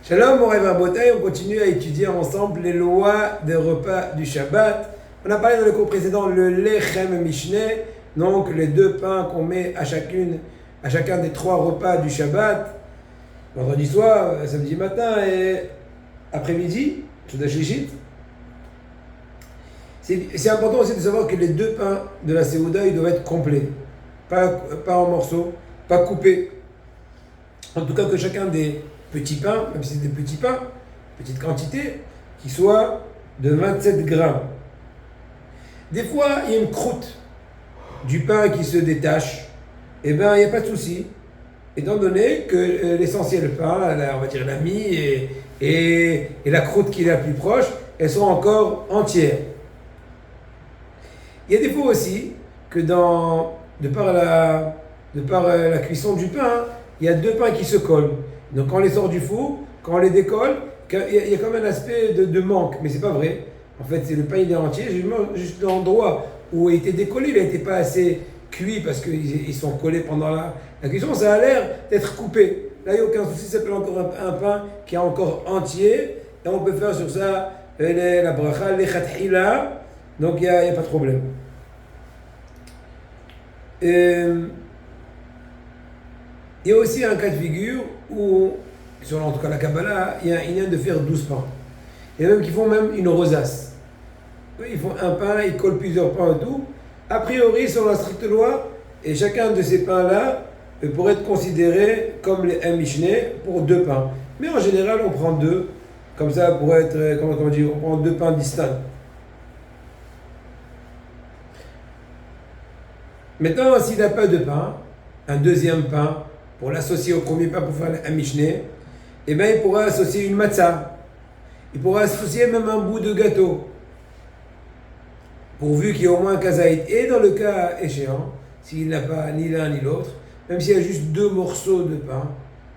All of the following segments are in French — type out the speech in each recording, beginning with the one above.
Shalom, mon rêve on continue à étudier ensemble les lois des repas du Shabbat. On a parlé dans le cours précédent le Lechem Mishneh, donc les deux pains qu'on met à chacun des trois repas du Shabbat, vendredi soir, samedi matin et après-midi, Seudah Shlishit. C'est important aussi de savoir que les deux pains de la Seudah, ils doivent être complets, pas en morceaux, pas coupés. En tout cas que chacun des petits pains, même si c'est des petits pains, petite quantité, qui soit de 27 grammes. Des fois, il y a une croûte du pain qui se détache, et bien il n'y a pas de souci, étant donné que l'essentiel pain, on va dire la mie et la croûte qui est la plus proche, elles sont encore entières. Il y a des fois aussi que de par la cuisson du pain, il y a deux pains qui se collent. Donc quand on les sort du four, quand on les décolle, il y a quand même un aspect de manque, mais c'est pas vrai. En fait, c'est le pain il est entier, juste l'endroit où il était décollé, il n'était pas assez cuit parce qu'ils sont collés pendant la cuisson, ça a l'air d'être coupé. Là, il n'y a aucun souci, ça s'appelle encore un pain qui est encore entier, et on peut faire sur ça la bracha, les khat'ila, donc il n'y a pas de problème. Il y a aussi un cas de figure où, selon en tout cas la Kabbalah, il y a un inyan de faire 12 pains. Il y en a même qui font même une rosace. Ils font un pain, ils collent plusieurs pains et tout. A priori, selon la stricte loi, et chacun de ces pains-là pourrait être considéré comme les Mishneh pour deux pains. Mais en général, on prend deux, comme ça pour être, comment dire, on prend deux pains distincts. Maintenant, s'il n'a pas de pain, un deuxième pain, pour l'associer au premier pain pour faire un Mishneh, eh bien, il pourra associer une matzah. Il pourra associer même un bout de gâteau. Pourvu qu'il y ait au moins un kazaït. Et dans le cas échéant, s'il n'a pas ni l'un ni l'autre, même s'il y a juste deux morceaux de pain,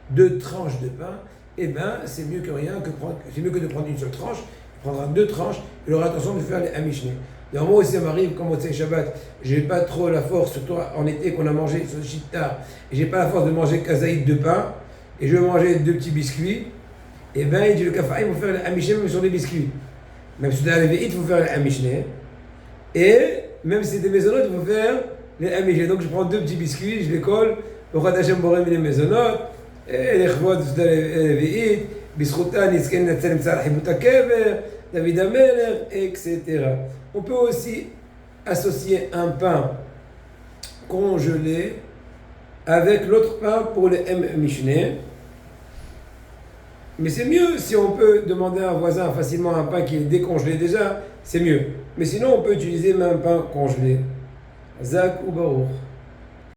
deux tranches de pain, eh bien, c'est mieux que de prendre une seule tranche. Il prendra deux tranches, il aura l'intention de faire un Mishneh. Alors moi aussi ça m'arrive, comme au Shabbat, j'ai pas trop la force, surtout en été qu'on a mangé sur le tard, et j'ai pas la force de manger kazaïd de pain, et je veux manger deux petits biscuits, et bien il dit le kafa, il faut faire un Mishneh même sur les biscuits. Même si c'est il faut faire un Mishneh, et même si c'est des maisonnotes, il faut faire les Mishneh. Donc je prends deux petits biscuits, je les colle, le Chad Hashem Borem les maisonnotes, et les chvod de Levi'it, Bisrutan, Yisken Natsel Mtsar Hibut HaKever, David Ameler, etc. On peut aussi associer un pain congelé avec l'autre pain pour le Mishneh. Mais c'est mieux si on peut demander à un voisin facilement un pain qui est décongelé déjà, c'est mieux. Mais sinon, on peut utiliser même un pain congelé. Zak ou Baruch.